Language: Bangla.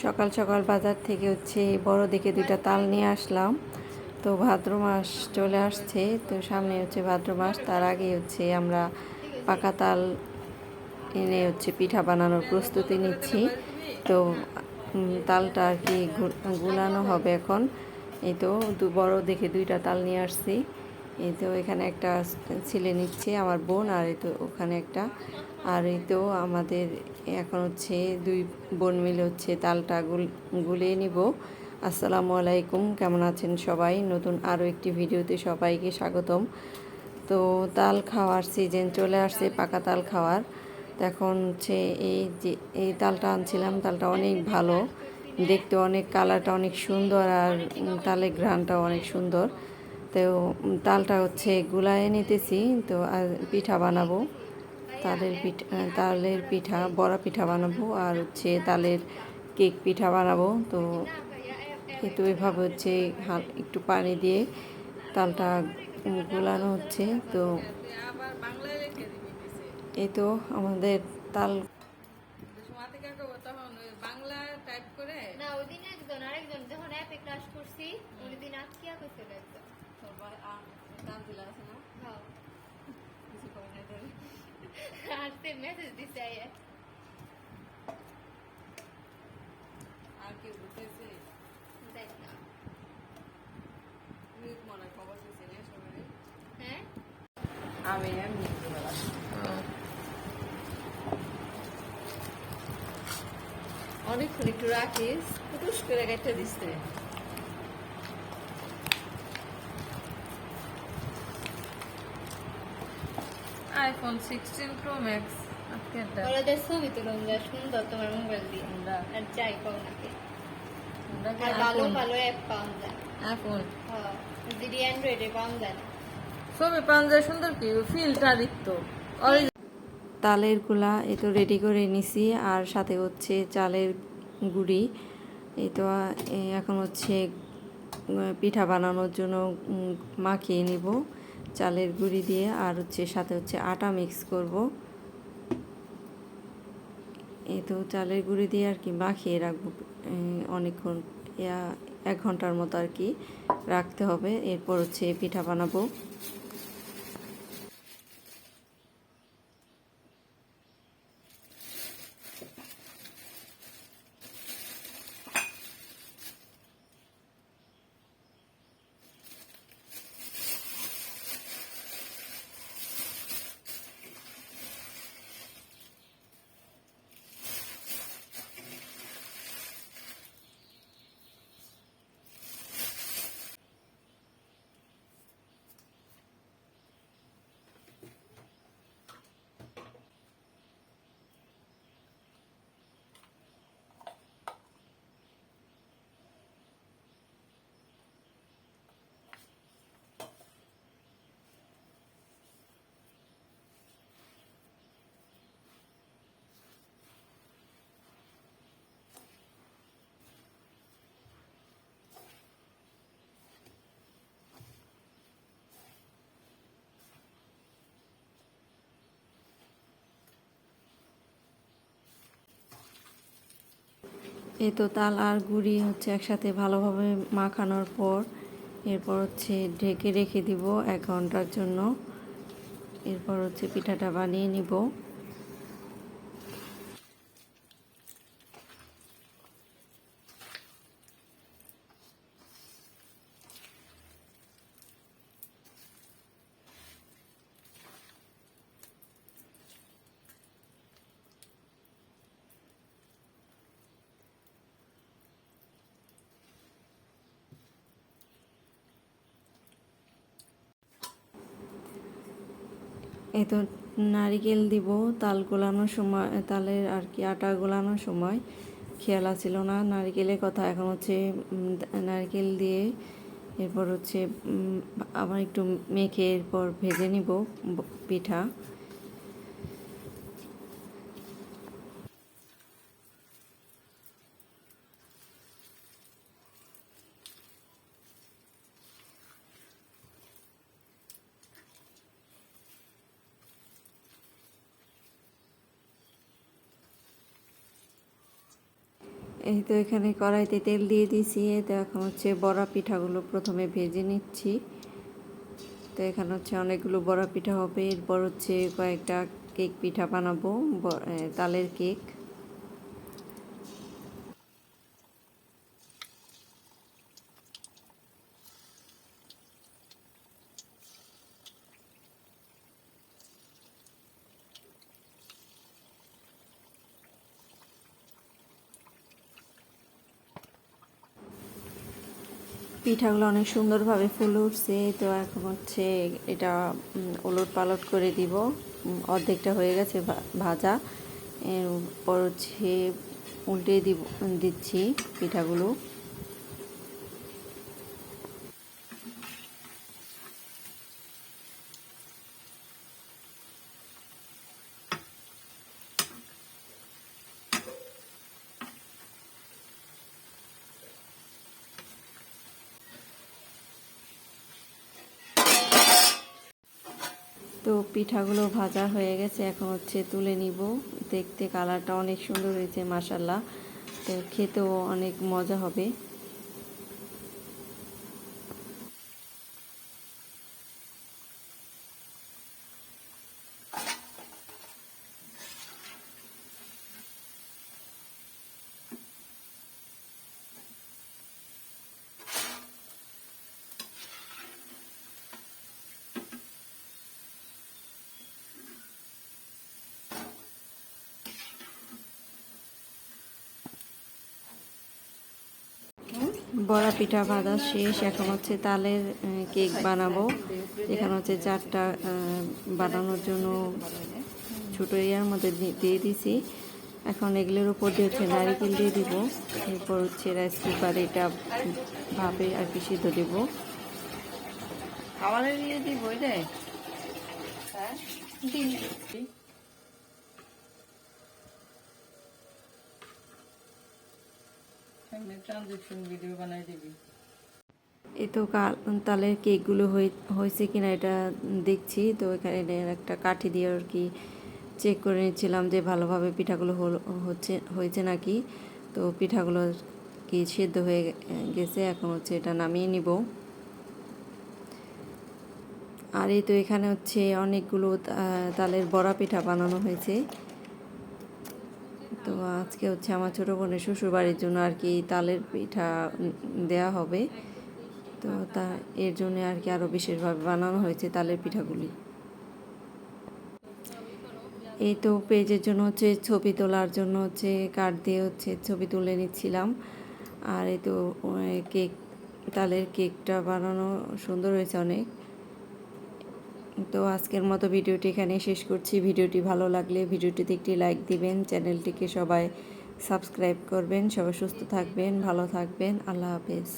সকাল সকাল বাজার থেকে বড় দেখে দুইটা তাল নিয়ে আসলাম। তো ভাদ্র মাস চলে আসছে, তো সামনে ভাদ্র মাস, তার আগে আমরা পাকা তাল এনে পিঠা বানানোর প্রস্তুতি নিচ্ছি। তো তালটা আর কি গুলানো হবে এখন। এই তো বড় দেখে দুইটা তাল নিয়ে আসছি। এই তো এখানে একটা ছিলে নিচ্ছে আমার বোন, আর এই তো ওখানে একটা, আর এই তো আমাদের এখন দুই বোন মিলে তালটা গুলিয়ে নিব। আসসালামু আলাইকুম, কেমন আছেন সবাই? নতুন আরও একটি ভিডিওতে সবাইকে স্বাগতম। তো তাল খাওয়ার সিজন চলে আসছে, পাকা তাল খাওয়ার। তো এখন এই তালটা আনছিলাম, তালটা অনেক ভালো দেখতে, অনেক কালারটা অনেক সুন্দর, আর তালের ঘ্রাণটাও অনেক সুন্দর। তো তালটা গুলায় নিতেছি। তো আর পিঠা বানাবো, তালের পিঠা, বড়া পিঠা বানাবো, আর তালের কেক পিঠা বানাবো। তো এভাবে একটু পানি দিয়ে তালটা গুলানো হচ্ছে। তো এই তো আমাদের তাল বাংলা টাইপ করে না, ওই দিন একজন আরেকজন যখন অ্যাপে ক্লাস করছি ওই দিন আজকিয়া কইছিল একজন সবাই নাম দিলা আছে না। হ্যাঁ, কিছু করে নাই ধরে আজকে মেসেজ দিছে আর কি বুঝতেছে দেখ না মিউট মনে খবর দিছে না সবাই। হ্যাঁ, আমি এমনি বলা অনেকক্ষণ একটু রাখিস, পুটুস করে কেটে দিচ্ছে। আইফোন 16 প্রো ম্যাক্স ওরা যে ছবি তুলুন যা সুন্দর তোমার মোবাইল দিয়ে আর যাই পাও নাকি, আর ভালো ভালো অ্যাপ পাওয়া যায় আইফোন। হ্যাঁ, যদি অ্যান্ড্রয়েডে পাওয়া যায় না, ছবি পাওয়া যায় সুন্দর, কি ফিল্টার দিতো। তালের গুলা এই তো রেডি করে নিছি, আর সাথে চালের গুঁড়ি। এই তো এখন পিঠা বানানোর জন্য মাখিয়ে নিব চালের গুঁড়ি দিয়ে, আর সাথে আটা মিক্স করব। এই তো চালের গুঁড়ি দিয়ে আর কি মাখিয়ে রাখবো অনেকক্ষণ, 1 ঘন্টার মতো আর কি রাখতে হবে। এরপর পিঠা বানাবো। এই তো তাল আর গুঁড়ি একসাথে ভালোভাবে মাখানোর পর এরপর ঢেকে রেখে দিব 1 ঘন্টার জন্য। এরপর পিঠাটা বানিয়ে নিব। এই তো নারিকেল দিব তাল গোলানোর সময়, তালের আর কি আটা গোলানোর সময় খেয়াল ছিল না নারিকেলের কথা। এখন নারকেল দিয়ে এরপর আবার একটু মেখে এরপর ভেজে নিব পিঠা। এই তো এখানে কড়াইতে তেল দিয়ে দিয়েছি। তো এখন হচ্ছে বড়া পিঠাগুলো প্রথমে ভেজে নিচ্ছি। তো এখানে হচ্ছে অনেকগুলো বড়া পিঠা হবে, এরপর হচ্ছে কয়েকটা কেক পিঠা বানাবো, তালের কেক। পিঠাগুলো অনেক সুন্দরভাবে ফুলে উঠছে। তো এখন হচ্ছে এটা ওলট পালট করে দিব। অর্ধেকটা হয়ে গেছে ভাজা, এরপর হচ্ছে উল্টে দিচ্ছি পিঠাগুলো। তো পিঠাগুলো ভাজা হয়ে গেছে, এখন হচ্ছে তুলে নিব। দেখতে কালারটা অনেক সুন্দর হয়েছে মাশাআল্লাহ। তো খেতেও অনেক মজা হবে। বড়া পিঠা ভাজা শেষ, এখন হচ্ছে তালের কেক বানাবো। এখানে হচ্ছে 4টা বানানোর জন্য ছোটো ইয়ার মধ্যে দিয়ে দিছি। এখন এগুলোর উপর দিয়ে হচ্ছে নারিকেল দিয়ে দিব। এরপর হচ্ছে রাইস কুকারে এটা ভাপে আর কি সিদ্ধ দিব। খাবারের নিয়ে দিব রে, হ্যাঁ ট্রানজেকশন ভিডিও বানাই দিবি। এই তো তালের কেকগুলো হয়েছে কিনা এটা দেখছি। তো এখানে একটা কাঠি দিয়ে আর কি চেক করে নিচ্ছিলাম যে ভালোভাবে পিঠাগুলো হয়েছে নাকি। তো পিঠাগুলো কি সিদ্ধ হয়ে গেছে, এখন হচ্ছে এটা নামিয়ে নিব। আর এই তো এখানে হচ্ছে অনেকগুলো তালের বড়া পিঠা বানানো হয়েছে। তো আজকে হচ্ছে আমার ছোটো বোনের শ্বশুরবাড়ির জন্য আর কি তালের পিঠা দেয়া হবে। তো এর জন্য আর কি আরও বিশেষভাবে বানানো হয়েছে তালের পিঠাগুলি। এই তো পেজের জন্য হচ্ছে ছবি তোলার জন্য হচ্ছে কার্ড দিয়ে হচ্ছে ছবি তুলে নিচ্ছিলাম। আর এই তো কেক, তালের কেকটা বানানো সুন্দর হয়েছে অনেক। তো আজকের মতো ভিডিওটি এখানে শেষ করছি। ভিডিওটি ভালো লাগলে ভিডিওটিতে একটি লাইক দিবেন, চ্যানেলটিকে সবাই সাবস্ক্রাইব করবেন। সবাই সুস্থ থাকবেন, ভালো থাকবেন। আল্লাহ হাফেজ।